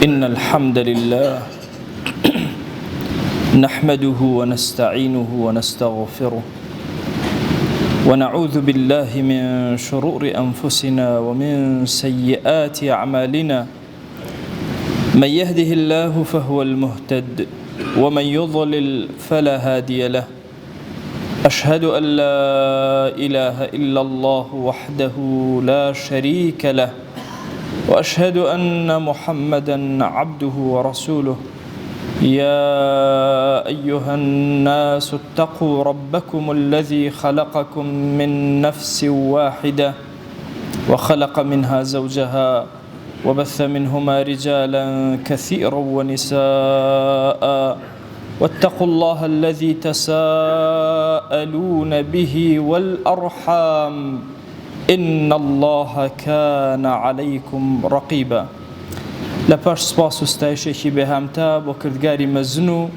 إن الحمد لله نحمده ونستعينه ونستغفره ونعوذ بالله من شرور أنفسنا ومن سيئات أعمالنا من يهده الله فهو المهتد ومن يضلل فلا هادي له أشهد أن لا إله إلا الله وحده لا شريك له وأشهد أن محمدًا عبده ورسوله يا أيها الناس اتقوا ربكم الذي خلقكم من نفس واحدة وخلق منها زوجها وبث منهما رجالا كثيرا ونساء واتقوا الله الذي تساءلون به والأرحام إن الله كان عليكم رقيبا. لپاش سپاس و ستایشێکی بێهامتا بۆ کردگاری مەزن و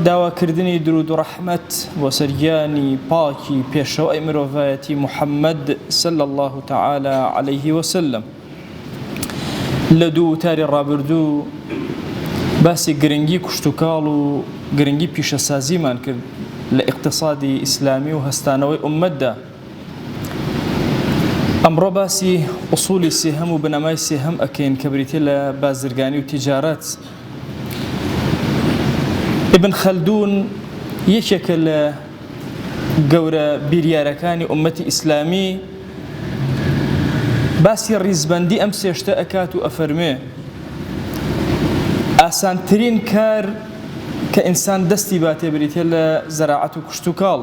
داواکردنی درود و ڕەحمەت بۆ سەرگیانی پاکی پێشەوەی مرۆڤایەتی محەممەد صلی الله تعالی عليه وسلم. لە دوو وتاری ڕابردوو باسی گرنگی کشتوکاڵ و گرنگی پیشەسازیمان کرد لە ئیقتصادی ئیسلامی و هەستانەوەی ئوممەتدا. ئەمڕۆ باسی ئوسولی سێهەم و بنەمای سێهەم ئەکەین کە بریتێ لە بازرگانی و تیجارەت. ئیبن خەلدون یەکێکە لە گەورە بیریارەکانی ئوممەتی ئیسلامی باسی ڕیزبەندی ئەم سێشتە ئەکات و ئەفەرمێ ئاسانترین کار کە ئینسان دەستی باتێ بریتێ لە زەراعەت و کشتوکاڵ،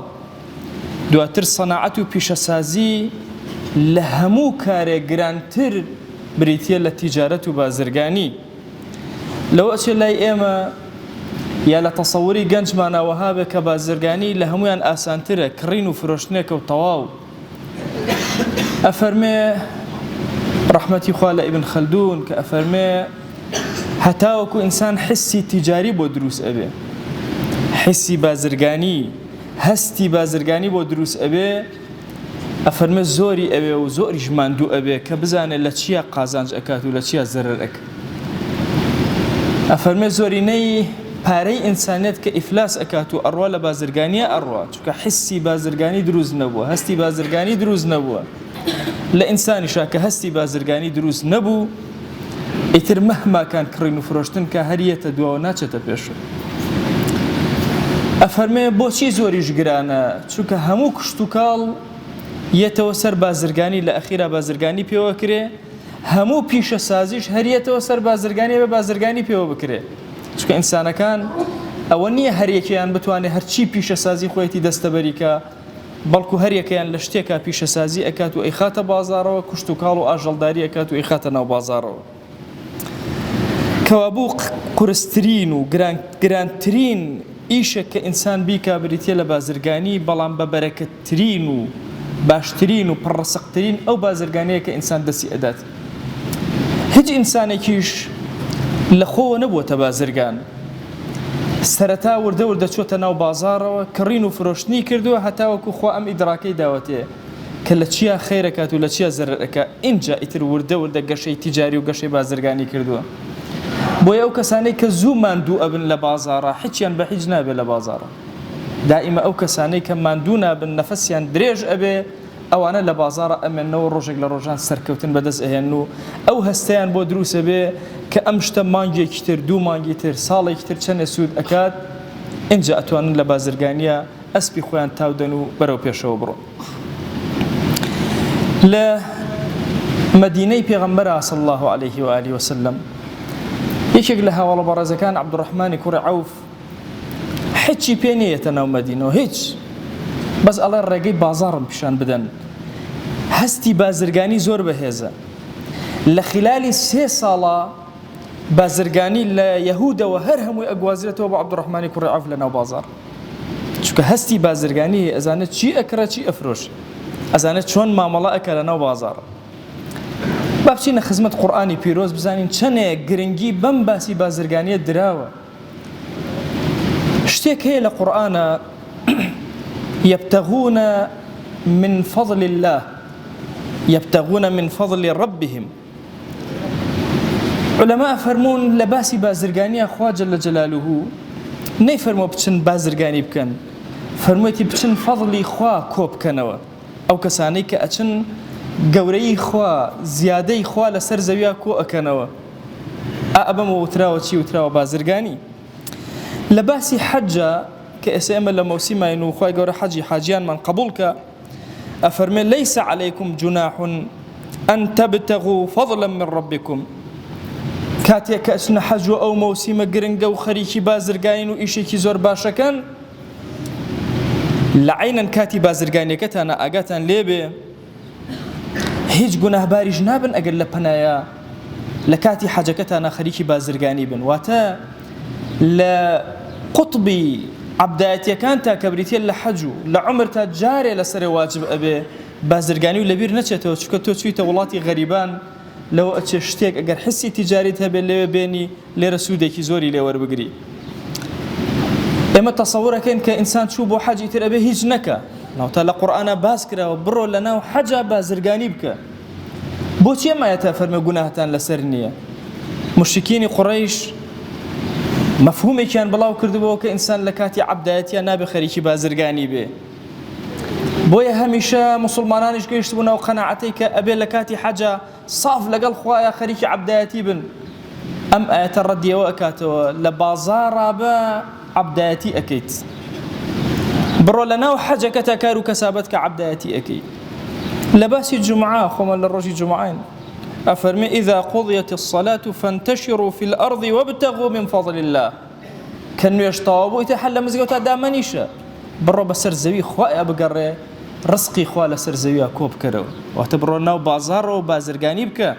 دواتر سەناعەت و پیشەسازی لە هەموو کارێک گرانتر بریتیە لە تیجارەت و بازرگانی. لەوە ئەچێ لای ئێمە یا لە تەسەووری گەنجمانەوەها بێ کە بازرگانی لە هەمویان ئاسانترە، کڕین و فرۆشتنێکە و تەواو. ئەفەرمێ ڕەحمەتی خوا لە ئیبن خەلدون کە ئەفەرمێ هەتاوەکو ئینسان حسی تیجاری بۆ دروست ئەبێ، حسی بازرگانی، هەستی بازرگانی بۆ دروست ئەبێ، ئەفەرمێ زۆری ئەوێ و زۆریش ماندوو ئەبێ کە بزانێت لە چیە قازانج ئەکات و لە چیە زەرەر ئەکات. ئەفەرمێ زۆرینەی پارەی ئینسانێت کە ئیفلاس ئەکات و ئەڕوا لە بازرگانیە ئەڕوا، چونکە حسی بازرگانی دروست نەبووە، هەستی بازرگانی دروست نەبووە. لە ئینسانیشا کە هەستی بازرگانی دروست نەبوو ئیتر مەهماکان کڕین و فرۆشتن کە هەریەتە دواوە ناچێتە پێشوە. ئەفەرمێ بۆچی زۆریش گرانە؟ چونکە هەموو کشتوکاڵ یەتەوە سەر بازرگانی، لە ئەخیرا بازرگانی پێوە کرێ، هەموو پیشەسازیش هەریەتەوە سەر بازرگانی بە بازرگانی پێوە بکرێ. چونکە ئینسانەکان ئەوە نییە هەریەکەیان بتوانێت هەرچی پیشەسازی خۆیەتی دەستەبەریکە، بەڵکو هەریەکەیان لە شتێکە پیشەسازی ئەکات و ئەیخاتە بازارەوە، کشتوکاڵ و ئاژەڵداری ئەکات و ئەیخاتە ناو بازارەوە. کەوابوو قورسترین و گرانترین ئیشێک کە ئینسان بیکا بریتیە لە بازرگانی، بەڵام بە بەرەکەتترین و باشترین و پڕڕسەقترین ئەو بازرگانەیە کە ئینسان دەستی ئەدات. هیچ ئینسانێکیش لە خۆوە نەبووەتە بازرگان، سەرەتا وردە وردە چۆتە ناو بازارەوە، کڕین و فرۆشتنی کردووە هەتاوەکو خوا ئەم ئیدراکەی داوەتێ کە لە چیا خەیرەکات و لە چیا زەرەرەکە. ئینجا ئیتر وردە وردە گەشەی تیجاری و گەشەی بازرگانی کردووە. بۆیە ئەو کەسانەی کە زوو ماندوو ئەبن لە بازارە هیچیان بە هیچ نابێت لە بازارە. دائیمە ئەو کەسانەی کە ماندوو نابن، نەفەسیان درێژ ئەبێ، ئەوانە لە بازارە ئەمێنەوە ڕۆژێک لە ڕۆژان سەرکەوتن بەدەست ئەهێن و ئەو هەستەیان بۆ دروستە بێ کە ئەم شتە مانگێکی تر، دوو مانگی تر، ساڵێکی تر چەندە سوود ئەکات. ئینجا ئەتوانن لە بازرگانیە ئەسپی خۆیان تاودەن و بەرەو پێشەوە بڕۆن. لە مەدینەی پێغەمبەرە صلی الله عليه وآله وسلم یەکێک لە هاوڵە بەڕێزەکان عەبدوڕەحمانی کوڕی عەوف هیچی پێ نییەتە ناو مەدینەوە، هیچ، بەس ئەڵێ ڕێگەی بازاڕم پیشان بدەن. هەستی بازرگانی زۆر بەهێزە. لە خلالی 3 ساڵە بازرگانی لە یەهودەوە هەر هەمووی ئەگوازرێتەوە بۆ عەبدوڕەحمانی کوڕی عەوف لە ناو بازار، چونکە هەستی بازرگانی ئەزانێت چی ئەکرا چی ئەفرۆش، ئەزانێت چۆن مامەڵە ئەکە لە ناو بازارە. با بچینە خزمەت قورئانی پیرۆز بزانین چەندێک گرنگی بەم باسی بازرگانیە دراوە. شتێک هەیە لە قورئانە يبتغون من فضل الله يبتغون من فضل ربهم علماء فرمون لباسي بازرگانية خوا جل جلاله نەی فەرمۆ بچن بازرگانی بکەن، فەرموویەتی بچن فەضڵی خوا کۆ بکەنەوە. ئەو کەسانەی کە ئەچن گەورەی خوا زیادەی خوا لەسەر زەویە کۆ ئەکەنەوە. ئەبەمە وتراوە چی وتراوە بازرگانی. لە باسی حەجە کە ئێمە لە مەوسیمین و خوای گەورە حەجی حاجیانمان قبوڵکە، ئەفەرمێ لەیسە عەلەیکم جوناح ئەن تەبتەغوا فەضڵا من ربکم. کاتێک کە ئەچنە حەج و ئەو مەوسیمە گرنگە و خەریکی بازرگانین و ئیشێکی زۆر باشەکەن، لە عینەن کاتی بازرگانیەکەتانە ئاگاتان لێبێ هیچ گوناهباریش نابن ئەگەر لە پەنایە لە کاتی حەجەکەتانە خەریکی بازرگانی بن. واتە لە قوتبی عەبدایەتیەکان تا کە بریتە لە حەج و لە عومر تا جارێ لەسەر واجب ئەبێ بازرگانی و لەبیر نەچێتەوە، چونکە تۆ چوویتە وڵاتی غەریبان لەوە ئەچێ شتێک ئەگەر حسی تیجاریت هەبێت لەوێ بێنی لێرە سوودێکی زۆری لێ وەربگری. ئێمە تەسەوورەکەین کە ئینسان چوو بۆ حەجی تر ئەبێ هیچ نەکە، ناوتە لە قورئانە باس کراوە بڕۆ لە ناو حەجە بازرگانی بکە. بۆچی ئەم ئایەتە فەرمێ گوناهتان لەسەر نییە؟ مشرکینی قوڕەیش مەفهومێکیان بڵاو کردبەوە کە ئینسان لە کاتی عەبدایەتیان نابێ خەریکی بازرگانی بێ. بۆیە هەمیشە مسلمانانیش گەیشتبوونەوە قەناعەتەی کە ئەبێ لە کاتی حەجە ساف لەگەڵ خوایە خەریکی عەبدایەتی بن. ئەم ئایەتە ڕەدیەوە ئەکاتەوە لە بازاڕا بە عەبدایەتی ئەکەیت، بڕۆ لە ناو حەجەکە تا کار و کەسابەت کە عەبدایەتی ئەکەی. لە باسی جومعە خۆمە لە ڕۆژی جومعین ئەفەرمێ ئیذا قوضیەت الصەلاة فانتەشروا في الأرض وابتغوا من فضل الله. کە نوێژ تەواو بوو ئیتر هەر لە مزگەوتە دامەنیشە، بڕۆ بەسەر زەوی خوایە بگەڕێ، ڕزقی خوا لەسەر زەویە کۆ بکەرەوە. واتە بڕۆ ناو بازاڕەوە بازرگانی بکە.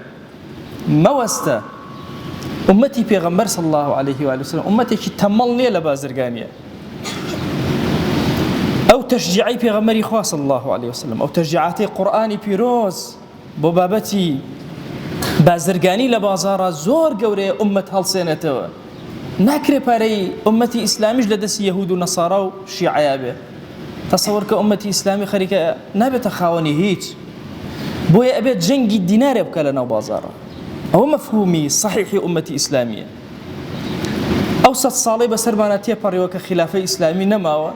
مەوەستە ئومەتی پێغەمبەر صلی الله عليه و سلم ئومەتێکی تەمەڵ نییە لە بازرگانیە. ئەو تەشجیعی پێغەمبەری خوا صلی الله عليه و سلم، ئەو تەشجیعاتی قورئانی پیرۆز بۆ بابەتی بازرگانی لە بازاڕە زۆر گەورەیە ئومەت هەڵسێنێتەوە. ناکرێ پارەی ئومەتی ئیسلامیش لە دەستی یەهود و نەسارا و شیعەیە بێ. تەسەوەر کە ئومەتی ئیسلامی خەریکە نابێتە خاوەنی هیچ، بۆیە ئەبێت جەنگی دینارێ بکە لە ناو بازاڕە. ئەوە مەفهومی صحیحی ئومەتی ئیسلامیە. ئەو 100 ساڵەی بەسەرمانە تێپەڕیەوە کە خلافەی ئیسلامی نەماوە،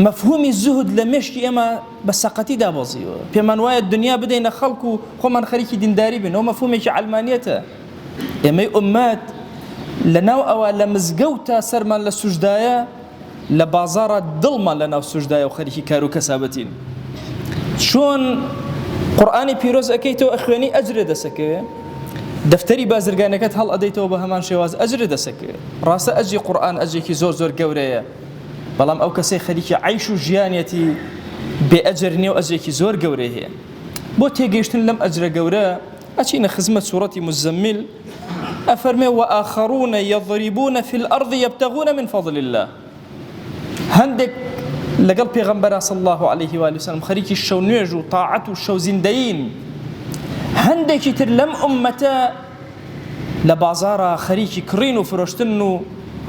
مەفهومی زوهد لە مێشکی ئێمە بە سەقەتی دابەزیوە. پێمان وایە دنیا بدەینە خەڵک و خۆمان خەریکی دینداری بن. ئەو مەفهومێکی عەلمانیەتە. ئێمەی ئومەت لە ناو ئەوە لە مزگەوتە سەرمان لە سوژدایە، لە بازاڕە دڵمان لە ناو سوژدایە و خەریکی کار و کەسابەتین. چۆن قورئانی پیرۆز ئەکەیتەوە ئەخوێنی ئەجرێ دەسەکەوێ، دەفتەری بازرگانەکەت هەڵ ئەدەیتەوە بە هەمان شێواز ئەجرێ دەسەکەوێ. ڕاستە ئەجری قورئان ئەجرێکی زۆر زۆر گەورەیە، بەڵام ئەو کەسەی خەریکی عەیش و ژیانێتی بێ ئەجر نییە و ئەجرێکی زۆر گەورەی هەیە. بۆ تێگەیشتن لەم ئەجرە گەورە ئەچینە خزمەت سوورەتی مزەمل. ئەفەرمێ وآخەڕون یەضریبون في الأرض یبتغون من فضل الله. هەندێک لەگەڵ پێغەمبەر صلی الله عليه و سلم خەریکی شەو نوێژ و تاعەت و شەو زیندەیین، هەندێکی تر لەم ئومەتە لە بازاڕە خەریکی کڕین و فرۆشتن و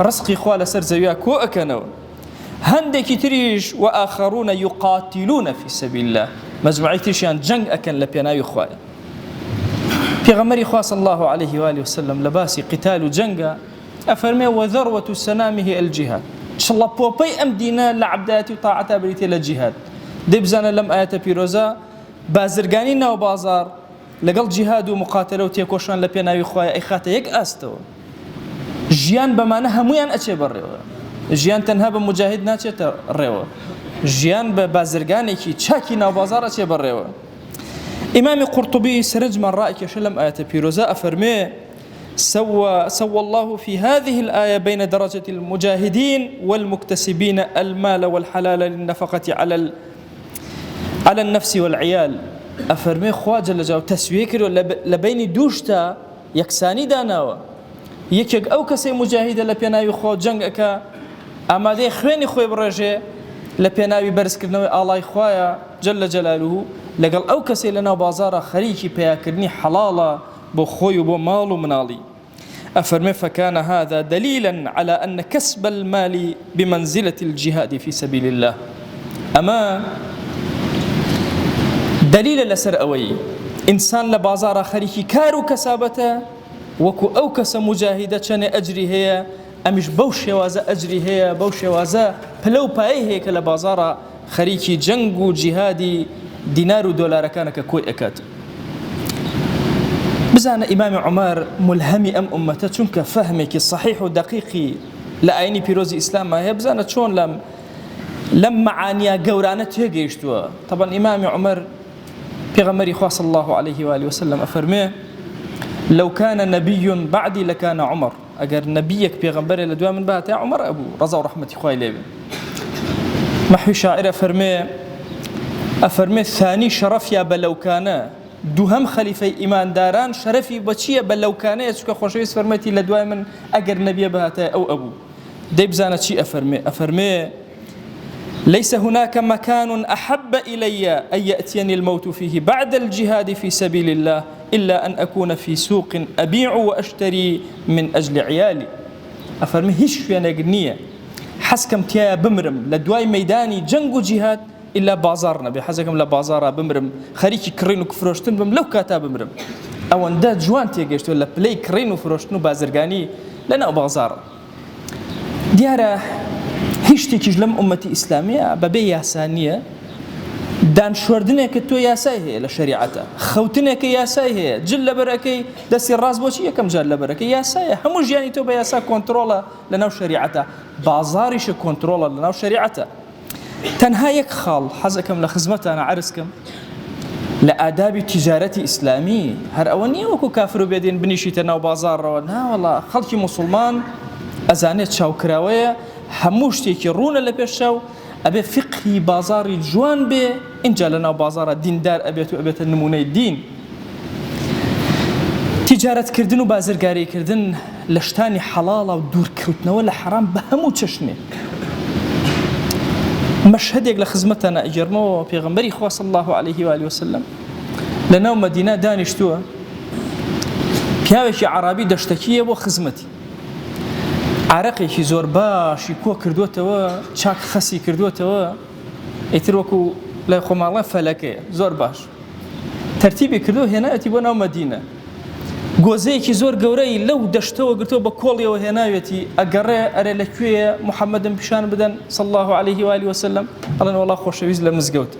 ڕزقی خوا لەسەر زەویە کۆ ئەکەنەوە. هەندێکی تریش وآخەڕون یقاتلون في سبیل الله، مەجموعەی تریشیان جەنگ ئەکەن لە پێناوی خوایە. پێغەمبەری خوا صلی الله عليه و سلم لە باسی قیتال و جەنگە ئەفەرمێ وذروة سنامه الجهاد. شڵەپۆپەی ئەم دینە لە عەبدایەتی و تاعەتە بریتێ لە جیهاد. دەیبزانە لەم ئایەتە پیرۆزە بازرگانی ناو بازار لەگەڵ جیهاد و مقاتەلە و تێکۆشان لە پێناوی خوایە ئەی خاتە یەک ئاستەوە. ژیان بەمانە هەمویان ئەچێ بەڕێوە. ژیان تەنها بە مجاهید ناچێتە ڕێوە، ژیان بە بازرگانێکی چاکی ناو بازار ئەچێ بەڕێوە. ئیمامی قورطوبی سەرنجمان ڕائکێشە لەم ئایەتە پیرۆزە ئەفەرمێ سوى الله في هذه الآية بين درجة المجاهدين والمكتسبين المال والحلال للنفقة على النفس والعيال. ئەفەرمێ خوا جەل جەلالوه تەسویە کردووە لە بینی دووشتە یەکسانی داناوە. یەکێک ئەو کەسەی مجاهیدە لە پێناوی خۆ جەنگ ئەکە، ئامادەی خوێنی خۆی بڕێژێ لە پێناوی بەرزکردنەوەی ئاڵای خوایە جەل جەلالوه، لەگەڵ ئەو کەسەی لە ناو بازاڕە خەریکی پیاکردنی حەڵاڵە بۆ خۆی و بۆ ماڵ و مناڵی. أفرمي فكان هذا دليلا على أن كسب المال بمنزلة الجهاد في سبيل الله. أما دليل لسر أوي إنسان لبازار خريكي كارو كسابته وەکو ئەو کەسە مجاهیدە چەنێ ئەجری هەیە ئەمیش بەو شێوازە ئەجری هەیە بەو شێوازە پلە و پایەی هەیە کە لە بازاڕە خەریکی جەنگ و جیهادی دینار و دۆلارەکانەکە کۆی ئەکات. بزانە ئیمامی عومەر ملهەمی ئەم ئومەتە چونکە فەهمێکی صحیح و دقیقی لە ئاینی پیرۆزی ئیسلامە هەیە. بزانە چۆن لەم معانیە گەورانە تێگەیشتووە. طبعا ئیمامی عومەر پێغەمبەری خوا صلی الله عليه وآله وسلم ئەفەرمێ لو كان نبي بعدي لكان عمر. ئەگەر نەبیەک پێغەمبەرێ لە دوای من بهاتە عومەر ئەبوو ڕەزا و ڕەحمەتی خوای لێ بێ. محوی شاعر ئەفەرمێ ثانی شەرەفیا بەلەوکانە دووهەم خەلیفەی ئیمانداران شەرەفی بەچییە بەلەوکانەیە چونکە خۆشەویست فەرمەتی لە دوای من ئەگەر نەبیە بهاتە ئەو ئەبوو. دەی بزانە چی ئەفەرمێ ليس هناك مكان أحب إلي أن يأتيني الموت فيه بعد الجهاد في سبيل الله إلا أن أكون في سوق أبيع وأشتري من أجل عيالي. أفرمي هیچ شوێنێک نییە حەزکەم تایە بمرم لە دوای مەیدانی جەنگ و جیهاد إلا بازار نەبێ حەزەکەم لە بازارە بمرم خەریکی کڕین و فرۆشتن بم لەو کاتا بمرم. ئەوەندە جوان تێگەیشتووە لە پلەی کڕین و فرۆشتن و بازرگانی لەناو بازارە. دیارە هیچ شتێکیش لەم ئومەتی ئیسلامیە بەبێ یاسا نییە. دانشوردنێکە تۆ یاسای هەیە لە شەریعەتە خەوتنێکە یاسای هەیە جل لەبەرەکەی دەستی ڕاست بۆچی یەکەم جار لەبەرەکەی یاسایە هەموو ژیانی تۆ بە یاسا کۆنتڕۆڵە لەناو شەریعەتە بازاریشە کۆنتڕۆڵە لەناو شەریعەتە. تەنها یەک خاڵ حەزەکەم لە خزمەتانە عەرزکەم لە ئادابی تیجارەتی ئیسلامی هەر ئەوە نییە وەکو کافر و بێدین بنیشیتە ناو بازاڕەوە ناوەڵا خەڵکی موسڵمان ئەزانێت چاوکراوەیە هەموو شتێکی ڕوونە لە پێش چاو ئەبێ فقهی بازاری جوان بێ اینجا لەناو بازارە دیندار ئەبێت و ئەبێتە نمونەی دین. تیجارەتکردن و بازرگاریکردن لە شتانی حەڵاڵە و دوورکەوتنەوە لە حەرام بە هەموو چەشنێ. مەشهەدێک لە خزمەتانە ئەجێڕمەوە پێغەمبەری خوا صلی الله عليه وآله وسلم لەناو مەدینە دانیشتووە پیاوێکی عەرابی دەشتەکیە بۆ خزمەتی عرەقێکی زۆر باشی کۆ کردوتەوە چاک خەسی کردوتەوە ئیتر وەکو لای خۆماڵە فەلەکەیە زۆر باش تەرتیبی کردو هێنایەتی بۆ ناو مەدینە گۆزەیەکی زۆر گەورەی لەو دەشتەوە گرتەوە بە کۆڵیەوە هێناوێتی ئەگەڕێ ئەرێ لەکوێیە محەممەدم پیشان بدەن صلی الله عليه وآله وسلم ئەڵێن وەڵا خۆشەویست لە مزگەوت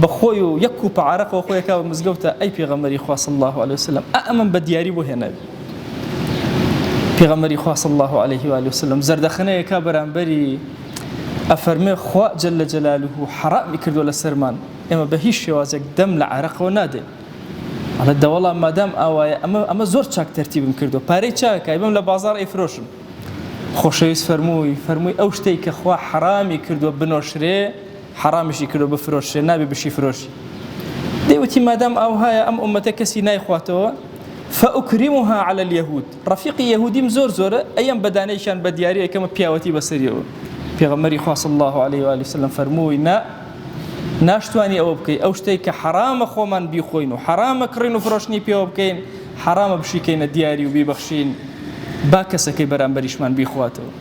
بەخۆی و یەک کوپە عرەقەوە خۆیەکا بە مزگەوتە ئەی پێغەمبەری خوا صلی الله عليه وسلم ئەمەم بە دیاری بۆ هێناوی پێغەمبەری خوا صلی الله عليه وآله وسلم زەردەخەنەیەکا بەرامبەری ئەفەرمێ خوا جەل جەلالوه حەرامی کردووە لەسەرمان ئێمە بە هیچ شێوازێک دەم لە عرەقەوە نادێن ئەڵێ دەوەڵا مادام ئاوایە ئەمە زۆر چاک تەرتیبم کردو پارەی چاکای بم لە بازار ئەیفرۆشم خۆشەویست فەرمووی ئەو شتەی کە خوا حەرامی کردووە بنۆشرێ حەرامیشی کردووە بفرۆشرێ نابێ بشی فرۆشی دەیوتی مادام ئەوهایە ئەم ئومەتە کەسی نایخواتەوە فأكرمها على اليهود رفيقي يهوديم زۆرە ئەیەم بەدانەیشان بە دیاری ئەکەمە پیاوەتی بەسەریەوە پێغەمبەری خوا صلی الله عليه وآله وسلم فەرمووی ناشتوانی ئەوە بکەی ئەو شتەی کە حرامە خۆمان بیخۆین و حرامە کڕین و فرۆشتنی پێوە بکەین حرامە بشیکەینە دیاری و بیبەخشین با کەسەکەی بەرامبەریشمان بیخواتەوە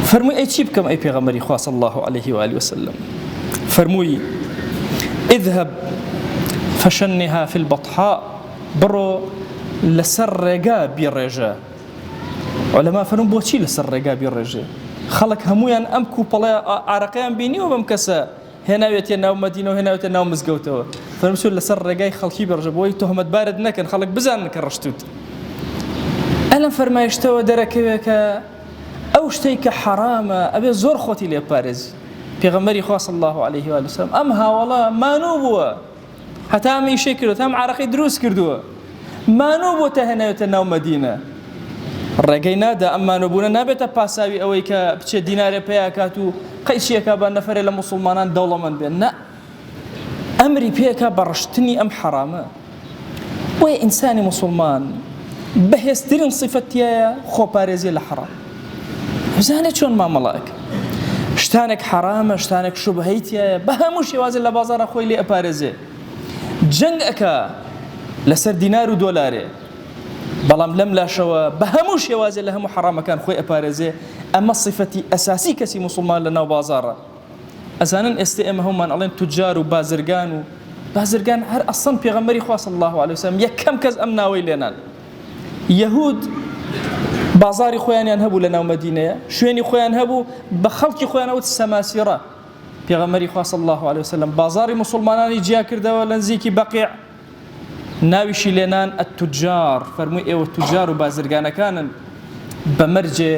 فەرمووی ئەی چی بکەم ئەی پێغەمبەری خوا صلی الله عليه وآله وسلم فەرمووی اذهب فشنها في البطحاء بڕۆ لەسەر ڕێگا بیڕێژە عولەما فەرموون بۆچی لەسەر ڕێگا بیڕێژێ خەڵک هەمویان ئەم کوپەڵە عرەقەیان بینیوە بەم کەسە هێناوێتە ناو مەدینە و هێناوێتە ناو مزگەوتەوە فەرمووی لەسەر ڕێگای خەڵکی بڕژە بۆی تۆهمەتبارت نەکەن خەڵک بزانن کە ڕەشتوت ئەلەم فەرمایشتەوە دەرەکەوێت کە ئەو شتەی کە حەرامە ئەبێ زۆر خۆتی لێ پارێزی پێغەمبەری خوا صلی الله عليه وآله وسلم ئەم هاوڵە مانوو بووە هەتا ئەم ئیشەی کردووە ئەم عرەقەی دروست کردووە مانوو بۆتە هێناوێتە ناو مەدینە ڕێگەی نادا ئەم مانووبوونە نابێتە پاساوی ئەوەی کە بچێت دینارێ پێیاکات و قەیچیەکە بە نەفەرێ لە موسڵمانان دەوڵەمەند بێن نە ئەمری پێکە بە ڕشتنی ئەم حەرامە بۆیە ئینسانی موسڵمان بەهێزترین صیفەتیایە خۆپارێزی لە حەرام بزانێت چۆن مامەڵەکە شتانێک حەرامە شتانێک شوبهەیتیایە بە هەموو شێوازێ لە بازاڕە خۆی لێ ئەپارێزێ جەنگ ئەکا لەسەر دینار و دۆلارێ بەڵام لەم لاشەوە بە هەموو شێوازێ لە هەموو حەرامەکان خۆی ئەپارێزێ ئەمە صیفەتی ئەساسی کەسی موسڵمان لە ناو بازاڕە ئەزانن ئێستا ئێمە هەمومان ئەڵێن توجار و بازرگان هەر ئەسڵن پێغەمبەری خوا صلی الله عليه وسلم یەکەم کەس ئەم ناوەی لێنان یەهود بازاری خۆیانیان هەبوو لە ناو مەدینەیە، شوێنی خۆیان هەبوو، بە خەڵکی خۆیان ئەوت سەماسیرە. پێغەمبەری خوا صلی الله علیه وسلم بازاری موسڵمانانی جیا کردەوە لە نزیکی بەقیع، ناویشی لێنان ئەتوجار، فەرمووی ئێوە توجار و بازرگانەکانن، بەمەرجێ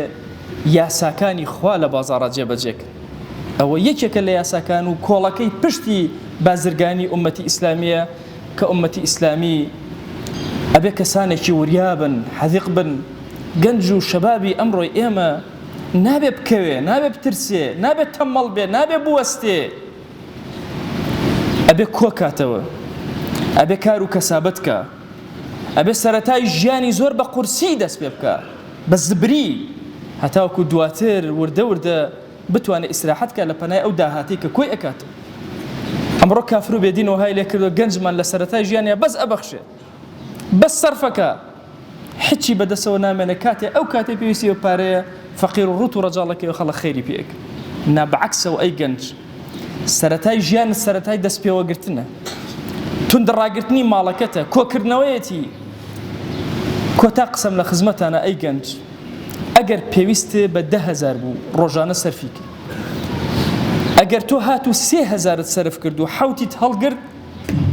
یاساکانی خوا لە بازاڕە جێبەجێکن. ئەوە یەکێکە لە یاساکان و کۆڵەکەی پشتی بازرگانی ئومەتی ئیسلامیە کە ئومەتی ئیسلامی ئەبێ کەسانێکی وریابن، حەذیق بن. گەنج و شەبابی ئەمڕۆی ئێمە نابێ بکەوێ، نابێ بترسێ، نابێ تەمەڵ بێ، نابێ بوەستێ، ئەبێ کۆکاتەوە، ئەبێ کار و کەسابەت کە، ئەبێ سەرەتای ژیانی زۆر بە قورسی دەست پێ بکە، بە زبری، هەتاوەکو دواتر وردە وردە بتوانێت ئیسراحەت کە لە پەنای ئەو داهاتی کە کۆی ئەکات. ئەمڕۆ کافر و بێدینەوە های لێ کردووە گەنجمان لە سەرەتای ژیانیا بەس ئەبەخشێ، بەس سەرفەکە، حچی بەدەسەوە نامێنە. کاتێ ئەو کاتێ پێویستی و پارەیە فەقیر و ڕوت و ڕەجاڵەکەی خەڵک خەیری پێک. نابعکسەوە ئەی گەنج، سەرەتای ژیان سەرەتای دەست پێوەگرتنە، توندڕاگرتنی ماڵەکەتە، کۆکردنەوەیەتی. کۆتا قسەم لە خزمەتانە ئەی گەنج، ئەگەر پێویستە بە 10,000 بوو ڕۆژانە سەرفی کرد، ئەگەر تۆ هاتو 3,000 سەرف کرد و حوتیت هەڵگرت،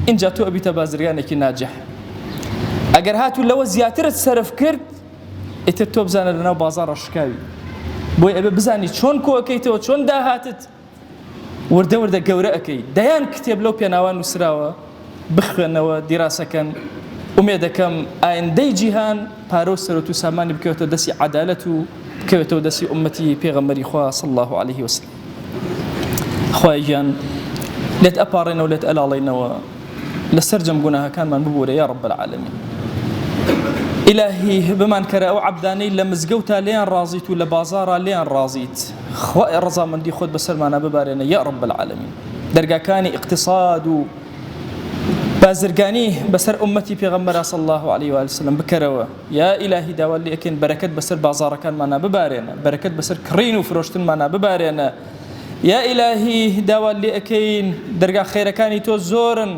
اینجا تۆ ئەبیتە بازرگانێکی ناجح. ئەگەر هاتو لەوە زیاترت سەرف کرد، ئیتر تۆ بزانە لەناو بازاڕە شکاوی. بۆی ئەبێ بزانی چۆن کۆکەیتەوە، چۆن داهاتت، وردە وردە گەورە ئەەکەی. دەیان کتێب لەو پێناوان نووسراوە، بخوێنەوە، دیراسەکەن. ئومێدەکەم ئایندەی جیهان پارە و سەرۆت و سامانی بکەوێتەوە دەستی عەدالەت و بکەوێتەوە دەستی ئومەتی پێغەمبەری خوا صلی الله عليه وسلم. خوای گیان لێت ئەپاڕێنەوە و لێت ئەلاڵێنەوە، لەسەر جەم گوناهەکانمان ببوورە یا رب العالمین. ئیلاهی بمان کەرە ئەو عەبدانەی لە مزگەوتا لێیان ڕازیت و لە بازاڕا لێیان ڕازیت، خوای ڕەزامەندی خۆت بەسەرمانە ببارێنە یا رب العالمین. دەرگاکانی اقتصاد و بازرگانی بەسەر ئومەتی پێغەمبەر صلی الله عليه وسلم بکەرەوە. یا ئیلاهی داوا لێ ئەکەین بەرەکەت بەسەر بازاڕەکانمانە ببارێنە، بەرەکەت بەسەر کڕین و فرۆشتنمانە ببارێنە. یا ئیلاهی داوا لێ ئەکەین دەرگا خێرەکانی تۆ زۆرن،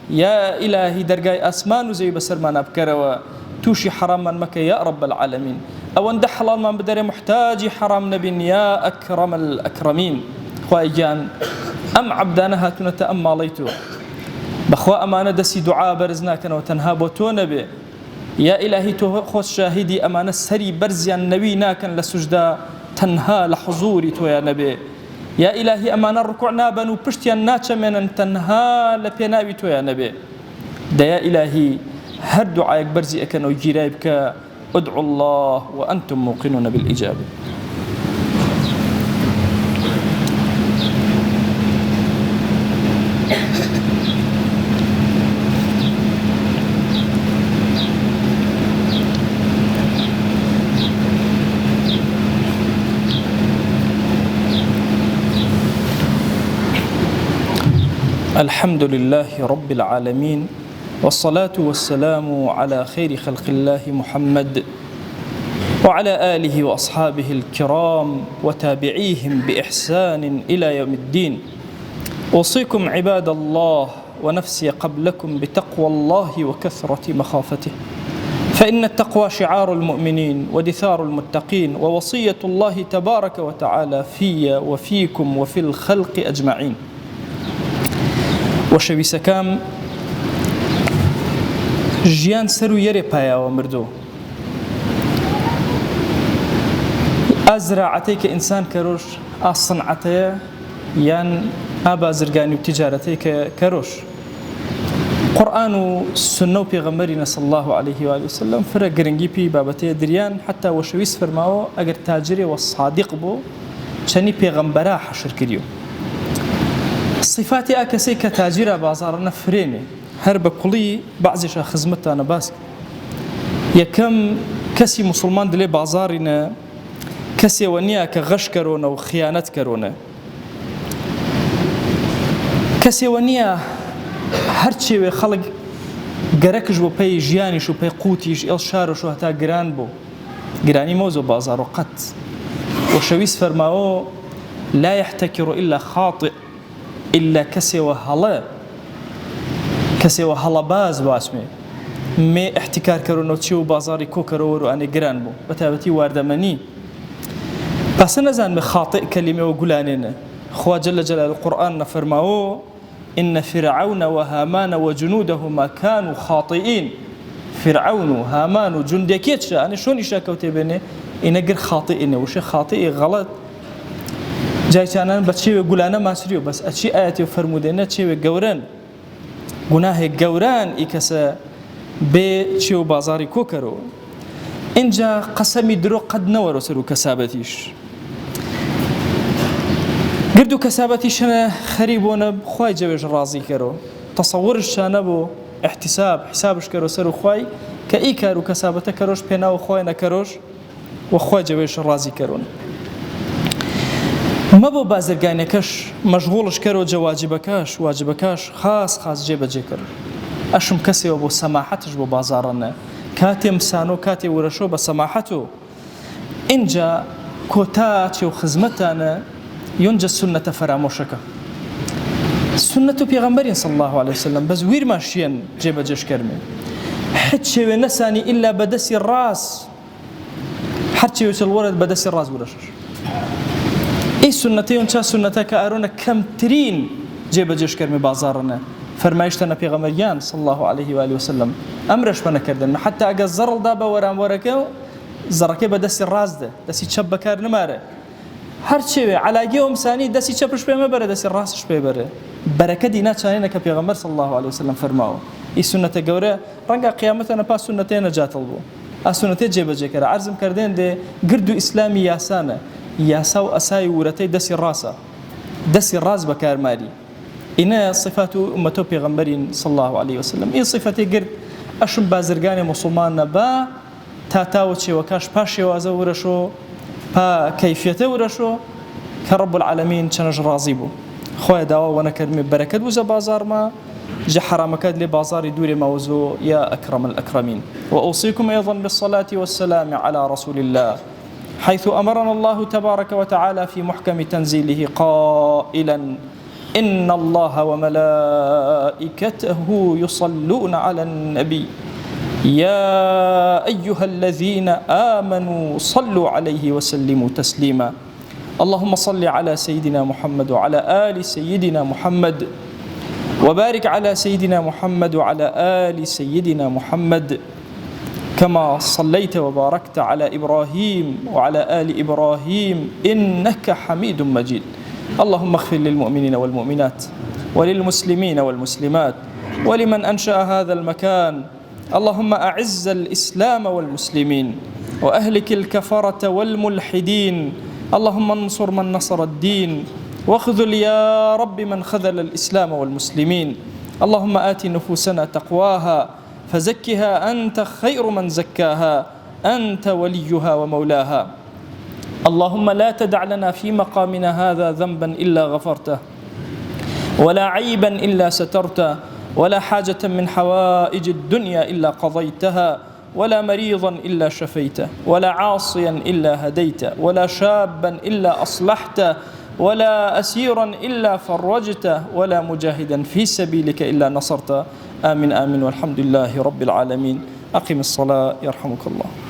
یا ئیلاهی دەرگای ئاسمان و زەوی بەسەرمانە بکەرەوە، تووشی حراممان مەکە یا رب العالمین. ئەوەندە حەڵالمان بدەرێ محتاجی حرام نەبین یا ئەکرەم الئەکرەمین. خوای گیان ئەم عەبدانە هاتوونەتە ئەم ماڵەی تۆ، بەخوا ئەمانە دەستی دوعا بەرز ناکەنەوە تەنها بۆ تۆ نەبێ. یا ئیلاهی تۆ خۆت شاهیدی ئەمانە سەری بەرزیان نەوی ناکەن لە سوجدا تەنها لە حوزوری تۆیان نەبێ. یا ئیلاهی ئەمانە ڕکوع نابن و پشتیان ناچەمێنن تەنها لە پێناوی تۆیان نەبێ. دەیا ئیلاهی هەر دوعایەک بەرزی ئەکەنەوە گیرای بکە، ادعوا الله وأنتم موقنون بالإجابة. الحمد لله رب العالمين، والصلاة والسلام على خير خلق الله محمد وعلى آله وأصحابه الكرام وتابعيهم بإحسان إلى يوم الدين. أوصيكم عباد الله ونفسي قبلكم بتقوى الله وكثرة مخافته، فإن التقوى شعار المؤمنين ودثار المتقين، ووصية الله تبارك وتعالى في وفيكم وفي الخلق أجمعين. وشەویستەکەم ژیان سەر و یەرێ پایاوە مردو. ئازراعەتەی کە ئینسان کەرۆش ئاسنعەتەیە یان ئابازرگانی و تیجارەتەی کە کەرۆش. قورئان و سنە و پێغەمبەری صلی الله عليه وسلم فرە گرنگی پێی بابەتەیە دریان، حتا وەشەویست فەرماوە ئەگەر تاجرێ وە صادق بوو چەنی پێغەمبەرا حەشر کردیوە. صفاتی ئاکەسەی کە تاجیرە بازاڕە فرێنێ هەر بە کوڵی بەعزیشە خزمەتانە باس. یەکەم کەسی موسڵمان دلێ بازاڕینە کەسێوە نییە کە غەش کەرۆنە و خیانەت کەرۆنە، کەسێوە نییە هەرچێوێ خەڵک گەرەکش بۆ پێی ژیانیش و پێی قوتیش ئێڵ شارش و هەتا گران بوو گرانی مۆزە بازار و قەت. وشەویست فەرماوە لا يحتكر إلا خاطئ إلا کەسێوە هەڵە باز باسمێ مێ احتیکارکەرەوە چی و بازاری کۆکەرەوە و ئەنێ گران بوو بەتابەتی واردەمەنی پاسە نەزانمە خاطئ کەلیمەوە گولانێنە خوا جل جلاله القرآن نفرماوه إن فرعون وهامان وجنودهما كانوا خاطئين فرعون وهامان وجندكيت شا أنا شلون يشاكوتي بيني إن غير خاطئين وش خاطئ غلط جاي كان بتشي يقول أنا ما سريو بس أشي آياتي وفرمودنا تشي جوران جناه جوران إكسا بتشي بازاري كوكرو إنجا قسمي درو قد نورو سرو كسابتيش قردو كسابتي شنا خريبونا خواي جويش رازي كرو تصورش شانا بو احتساب حسابش كرو سرو خواي كأي كارو كسابته كروش بينا وخواي نكروش وخواي جويش رازي كرون ما بو بازرگانكش مشغولش كرو جواجبكاش واجبكاش خاص جيبه جيكر اشم كسي وبو سماحتش بو بازارنا كاتي مسانو كاتي ورشو بسماحته انجا كوتاتي وخزمتنا ينجى السنة فراموشك السنة بيغمبرين صلى الله عليه وسلم بس وير ماشيين جيبه جيش كرمي حتى نساني إلا بدسي الراس حتى يوصل الولد بدسي الراس ورشش اي سنتين شا سنتك ارونا كم ترين جيب جيش كرمي بازارنا فرمايشتنا بيغمريان صلى الله عليه واله وسلم امرش ما كردن حتى اجا الزرل دابا ورام وركه زركه بدسي الراس ده دسي تشبكار نماره هر شيء على يوم ثاني دسي تشبش بما بره دسي الراس شبه بره بركه دينا ثانينا كبيغمر صلى الله عليه وسلم فرماو اي سنه غوره رنگا قيامتنا با سنتين جاتلبو السنتين جيب جيكر عرضم كردين ده قردو اسلامي ياسانه ياساو أساي ورتي دسي الراسة دسي الراس بكار مالي إنا صفات أمته بيغمبرين صلى الله عليه وسلم إيه صفتي قرد أشم بازرقاني مسلمان با تاتاوتشي وكاش باشي وازورشو با كيفيته ورشو كرب العالمين شنج رازيبو خويا داوا وانا كرمي بركة وزا بازار ما جا حرامكاد لي بازاري دوري موزو يا أكرم الأكرمين وأوصيكم أيضا بالصلاة والسلام على رسول الله حيث أمرنا الله تبارك وتعالى في محكم تنزيله قائلا إن الله وملائكته يصلون على النبي يا أيها الذين آمنوا صلوا عليه وسلموا تسليما اللهم صل على سيدنا محمد وعلى آل سيدنا محمد وبارك على سيدنا محمد وعلى آل سيدنا محمد كما صليت وباركت على إبراهيم وعلى آل إبراهيم إنك حميد مجيد اللهم اغفر للمؤمنين والمؤمنات وللمسلمين والمسلمات ولمن أنشأ هذا المكان اللهم أعز الإسلام والمسلمين وأهلك الكفرة والملحدين اللهم انصر من نصر الدين واخذل يا رب من خذل الإسلام والمسلمين اللهم آت نفوسنا تقواها فزكها أنت خير من زكاها أنت وليها ومولاها اللهم لا تدع لنا في مقامنا هذا ذنبا إلا غفرته ولا عيبا إلا سترته ولا حاجة من حوائج الدنيا إلا قضيتها ولا مريضا إلا شفيته ولا عاصيا إلا هديته ولا شابا إلا أصلحته ولا أسيرا إلا فرجته ولا مجاهدا في سبيلك إلا نصرته آمين آمين والحمد لله رب العالمين أقم الصلاة يرحمك الله.